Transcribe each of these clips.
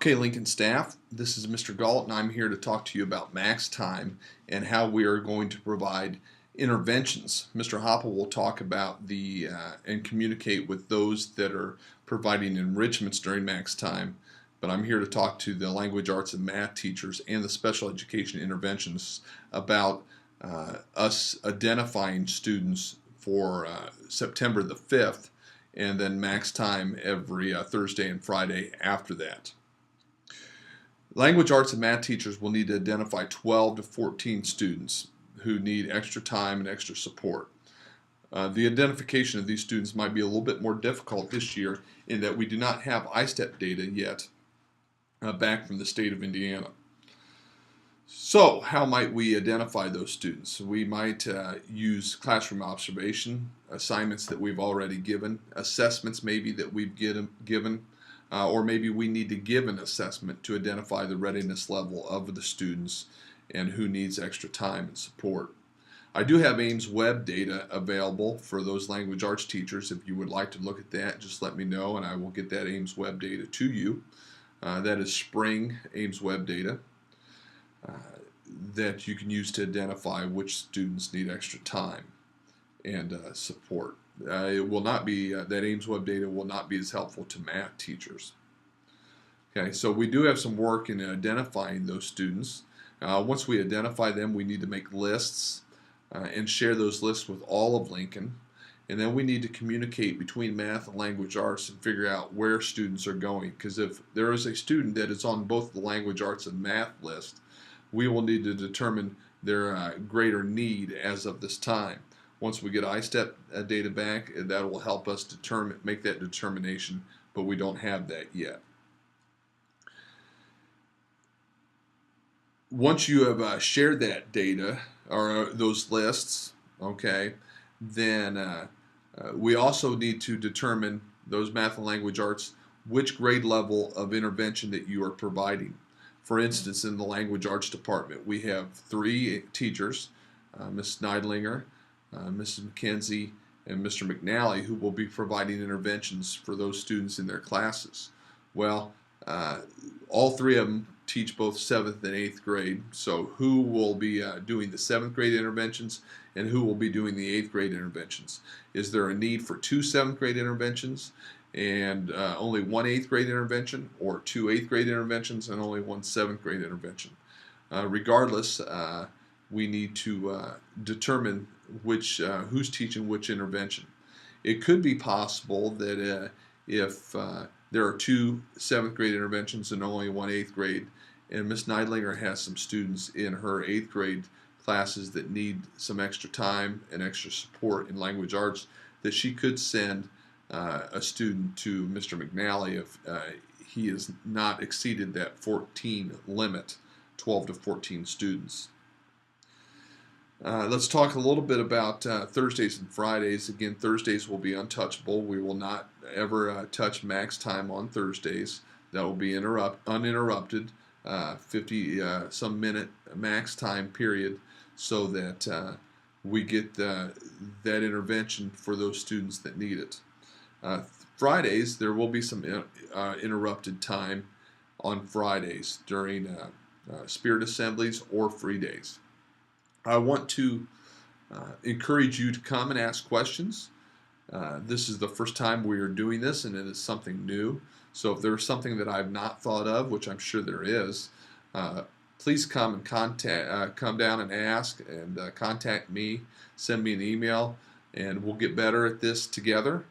Okay, Lincoln staff, this is Mr. Galt, and I'm here to talk to you about MaxTime and how we are going to provide interventions. Mr. Hopple will talk about and communicate with those that are providing enrichments during MaxTime, but I'm here to talk to the language arts and math teachers and the special education interventionists about us identifying students for September the 5th and then MaxTime every Thursday and Friday after that. Language arts and math teachers will need to identify 12 to 14 students who need extra time and extra support. The identification of these students might be a little bit more difficult this year in that we do not have ISTEP data yet back from the state of Indiana. So how might we identify those students? We might use classroom observation, assignments that we've already given, assessments maybe that we've given, or maybe we need to give an assessment to identify the readiness level of the students and who needs extra time and support. I do have Ames web data available for those language arts teachers. If you would like to look at that, just let me know and I will get that Ames web data to you. That is spring Ames web data that you can use to identify which students need extra time and support. It will not be, that Ames web data will not be as helpful to math teachers. Okay, so we do have some work in identifying those students. Once we identify them, we need to make lists and share those lists with all of Lincoln. And then we need to communicate between math and language arts and figure out where students are going. Because if there is a student that is on both the language arts and math list, we will need to determine their greater need as of this time. Once we get ISTEP data back, that will help us make that determination, but we don't have that yet. Once you have shared that data or those lists, okay, then we also need to determine, those math and language arts, which grade level of intervention that you are providing. For instance, in the language arts department, we have 3 teachers, Ms. Neidlinger, Mrs. McKenzie, and Mr. McNally, who will be providing interventions for those students in their classes. Well, all 3 of them teach both 7th and 8th grade, so who will be doing the 7th grade interventions and who will be doing the 8th grade interventions? Is there a need for 2 7th grade interventions and only 1 8th grade intervention, or 2 8th grade interventions and only 1 7th grade intervention? Regardless, we need to determine who's teaching which intervention. It could be possible that if there are 2 7th grade interventions and only 1 8th grade, and Ms. Neidlinger has some students in her 8th grade classes that need some extra time and extra support in language arts, that she could send a student to Mr. McNally if he has not exceeded that 14 limit, 12 to 14 students. Let's talk a little bit about Thursdays and Fridays. Again, Thursdays will be untouchable. We will not ever touch MaxTime on Thursdays. That will be uninterrupted, 50 some minute MaxTime period, so that we get that intervention for those students that need it. Fridays, there will be some interrupted time on Fridays during spirit assemblies or free days. I want to encourage you to come and ask questions. This is the first time we are doing this, and it is something new. So if there's something that I've not thought of, which I'm sure there is, please come and come down and ask, and contact me. Send me an email, and we'll get better at this together,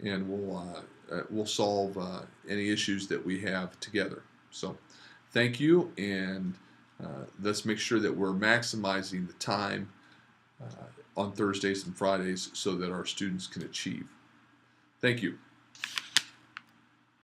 and we'll solve any issues that we have together. So, thank you, and let's make sure that we're maximizing the time on Thursdays and Fridays so that our students can achieve. Thank you.